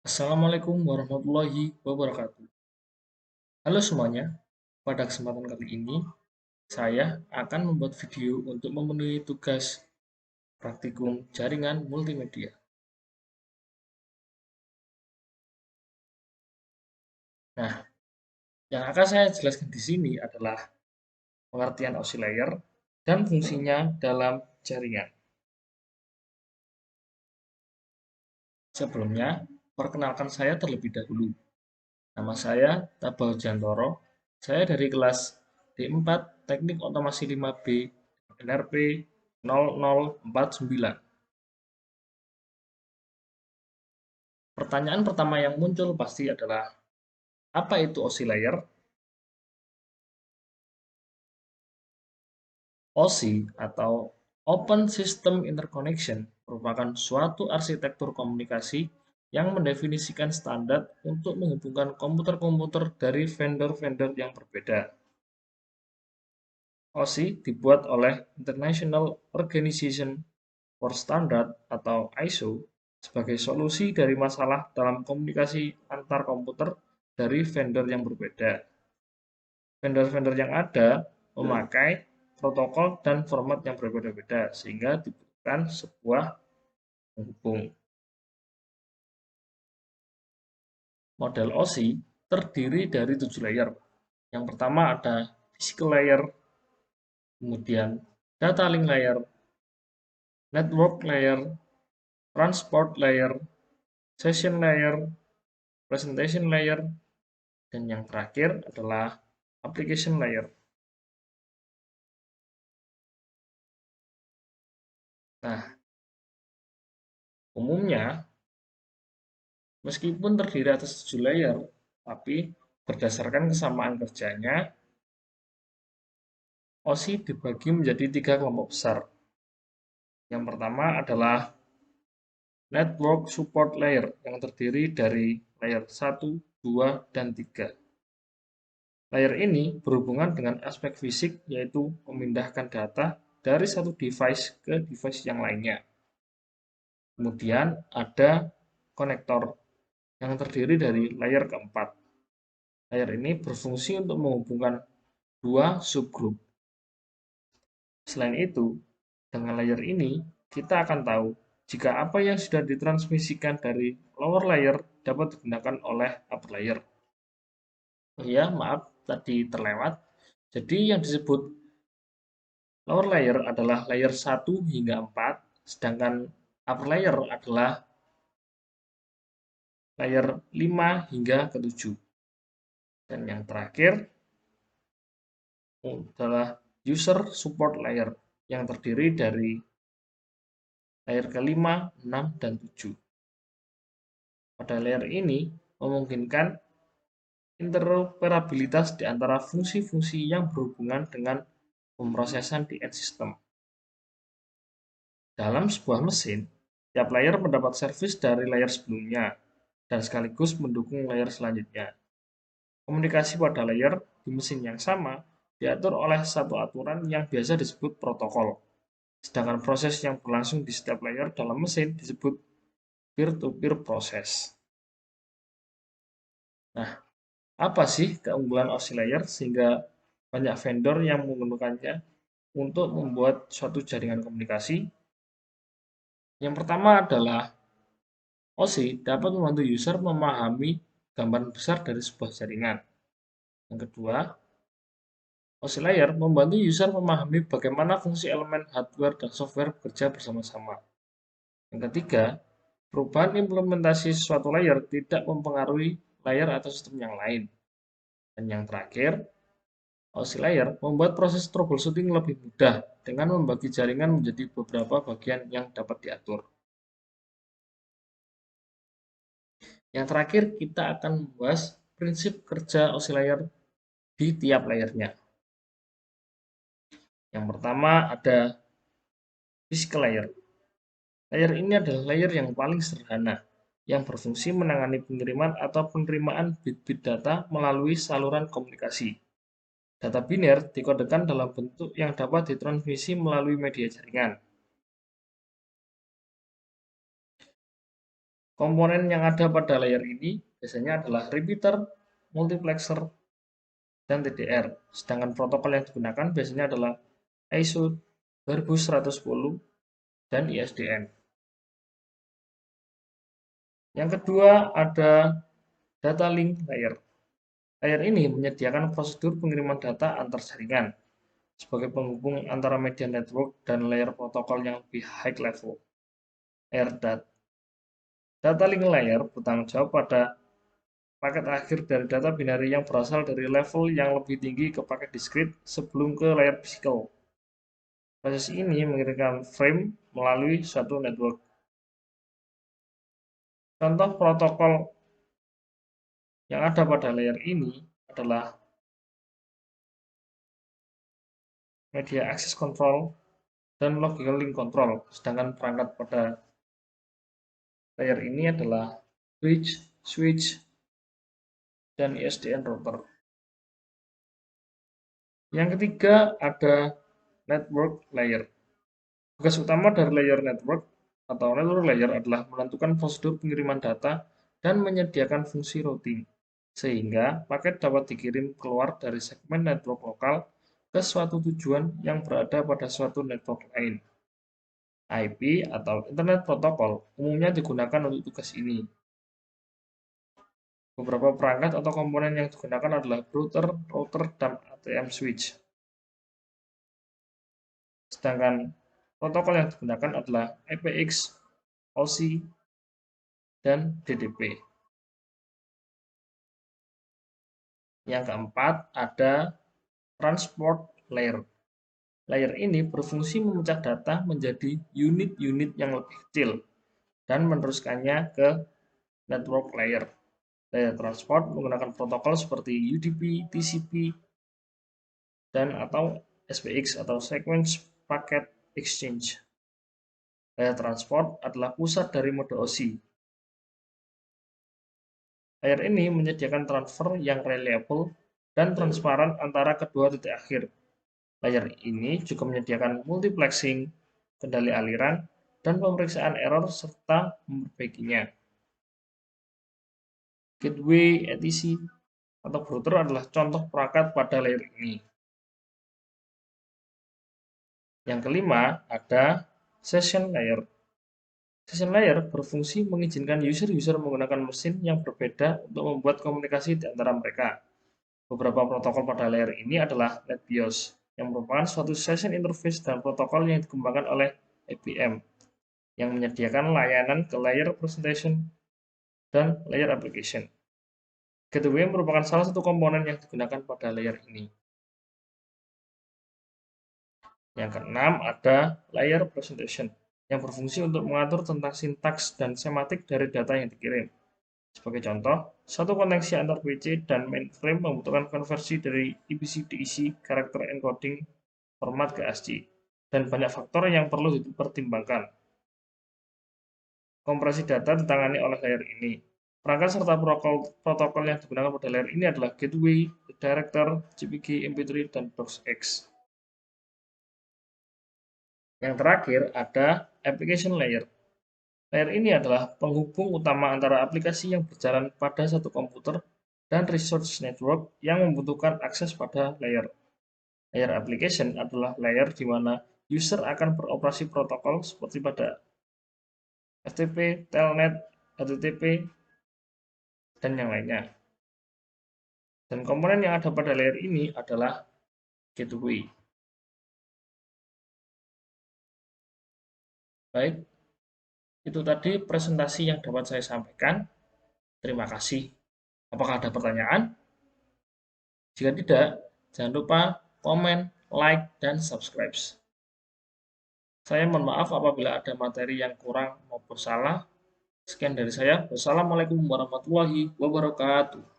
Assalamualaikum warahmatullahi wabarakatuh. Halo semuanya, pada kesempatan kali ini saya akan membuat video untuk memenuhi tugas praktikum jaringan multimedia. Nah, yang akan saya jelaskan di sini adalah pengertian OSI layer dan fungsinya dalam jaringan. Sebelumnya, perkenalkan saya terlebih dahulu. Nama saya Tabau Jantoro. Saya dari kelas D4 Teknik Otomasi 5B NRP 0049. Pertanyaan pertama yang muncul pasti adalah, apa itu OSI layer? OSI atau Open System Interconnection merupakan suatu arsitektur komunikasi yang mendefinisikan standar untuk menghubungkan komputer-komputer dari vendor-vendor yang berbeda. OSI dibuat oleh International Organization for Standard atau ISO sebagai solusi dari masalah dalam komunikasi antar komputer dari vendor yang berbeda. Vendor-vendor yang ada memakai protokol dan format yang berbeda-beda sehingga dibutuhkan sebuah penghubung. Model OSI terdiri dari 7 layer. Yang pertama ada physical layer, kemudian data link layer, network layer, transport layer, session layer, presentation layer, dan yang terakhir adalah application layer. Nah, umumnya meskipun terdiri atas 7 layer, tapi berdasarkan kesamaan kerjanya, OSI dibagi menjadi 3 kelompok besar. Yang pertama adalah Network Support Layer yang terdiri dari layer 1, 2, dan 3. Layer ini berhubungan dengan aspek fisik, yaitu memindahkan data dari satu device ke device yang lainnya. Kemudian ada konektor yang terdiri dari layer keempat. Layer ini berfungsi untuk menghubungkan dua subgroup. Selain itu, dengan layer ini kita akan tahu jika apa yang sudah ditransmisikan dari lower layer dapat digunakan oleh upper layer. Oh ya, maaf tadi terlewat. Jadi yang disebut lower layer adalah layer 1 hingga 4, sedangkan upper layer adalah layer 5 hingga ke 7. Dan yang terakhir adalah user support layer yang terdiri dari layer kelima, 6, dan 7. Pada layer ini memungkinkan interoperabilitas di antara fungsi-fungsi yang berhubungan dengan pemrosesan di end system. Dalam sebuah mesin, tiap layer mendapat servis dari layer sebelumnya dan sekaligus mendukung layer selanjutnya. Komunikasi pada layer di mesin yang sama diatur oleh satu aturan yang biasa disebut protokol. Sedangkan proses yang berlangsung di setiap layer dalam mesin disebut peer-to-peer proses. Nah, apa sih keunggulan OSI layer sehingga banyak vendor yang menggunakannya untuk membuat suatu jaringan komunikasi? Yang pertama adalah OSI dapat membantu user memahami gambaran besar dari sebuah jaringan. Yang kedua, OSI layer membantu user memahami bagaimana fungsi elemen hardware dan software bekerja bersama-sama. Yang ketiga, perubahan implementasi suatu layer tidak mempengaruhi layer atau sistem yang lain. Dan yang terakhir, OSI layer membuat proses troubleshooting lebih mudah dengan membagi jaringan menjadi beberapa bagian yang dapat diatur. Yang terakhir, kita akan membahas prinsip kerja OSI layer di tiap layernya. Yang pertama ada physical layer. Layer ini adalah layer yang paling sederhana, yang berfungsi menangani pengiriman atau penerimaan bit-bit data melalui saluran komunikasi. Data biner dikodekan dalam bentuk yang dapat ditransmisi melalui media jaringan. Komponen yang ada pada layer ini biasanya adalah repeater, multiplexer, dan TDR. Sedangkan protokol yang digunakan biasanya adalah ISO 2110 dan ISDN. Yang kedua ada data link layer. Layer ini menyediakan prosedur pengiriman data antar jaringan sebagai penghubung antara media network dan layer protokol yang lebih high level. AirDAT. Data link layer bertanggung jawab pada paket akhir dari data binary yang berasal dari level yang lebih tinggi ke paket diskrit sebelum ke layer physical. Proses ini mengirimkan frame melalui suatu network. Contoh protokol yang ada pada layer ini adalah media access control dan logical link control, sedangkan perangkat pada layer ini adalah bridge, switch, dan ISDN router. Yang ketiga ada network layer. Tugas utama dari layer network atau network layer adalah menentukan prosedur pengiriman data dan menyediakan fungsi routing, sehingga paket dapat dikirim keluar dari segmen network lokal ke suatu tujuan yang berada pada suatu network lain. IP atau Internet Protocol umumnya digunakan untuk tugas ini. Beberapa perangkat atau komponen yang digunakan adalah router, dan ATM switch. Sedangkan protokol yang digunakan adalah IPX, OSI, dan DDP. Yang keempat ada transport layer. Layer ini berfungsi memecah data menjadi unit-unit yang lebih kecil dan meneruskannya ke network layer. Layer transport menggunakan protokol seperti UDP, TCP, dan atau SPX atau Sequence Packet Exchange. Layer transport adalah pusat dari mode OSI. Layer ini menyediakan transfer yang reliable dan transparan antara kedua titik akhir. Layer ini juga menyediakan multiplexing, kendali aliran, dan pemeriksaan error serta memperbaikinya. Gateway, etc, atau router adalah contoh perangkat pada layer ini. Yang kelima ada session layer. Session layer berfungsi mengizinkan user-user menggunakan mesin yang berbeda untuk membuat komunikasi di antara mereka. Beberapa protokol pada layer ini adalah NetBIOS, yang merupakan suatu session interface dan protokol yang dikembangkan oleh IBM, yang menyediakan layanan ke layer presentation dan layer application. Gateway merupakan salah satu komponen yang digunakan pada layer ini. Yang keenam ada layer presentation, yang berfungsi untuk mengatur tentang sintaks dan semantik dari data yang dikirim. Sebagai contoh, satu koneksi antar PC dan mainframe membutuhkan konversi dari EBCDIC character encoding format ke ASCII, dan banyak faktor yang perlu dipertimbangkan. Kompresi data ditangani oleh layer ini. Perangkat serta protokol yang digunakan pada layer ini adalah Gateway, Director, GPG, MP3, dan DOCX. Yang terakhir ada Application Layer. Layer ini adalah penghubung utama antara aplikasi yang berjalan pada satu komputer dan resource network yang membutuhkan akses pada layer. Layer application adalah layer di mana user akan beroperasi protokol seperti pada FTP, Telnet, HTTP, dan yang lainnya. Dan komponen yang ada pada layer ini adalah gateway. Baik, itu tadi presentasi yang dapat saya sampaikan. Terima kasih. Apakah ada pertanyaan? Jika tidak, jangan lupa komen, like, dan subscribe. Saya mohon maaf apabila ada materi yang kurang maupun salah. Sekian dari saya. Wassalamualaikum warahmatullahi wabarakatuh.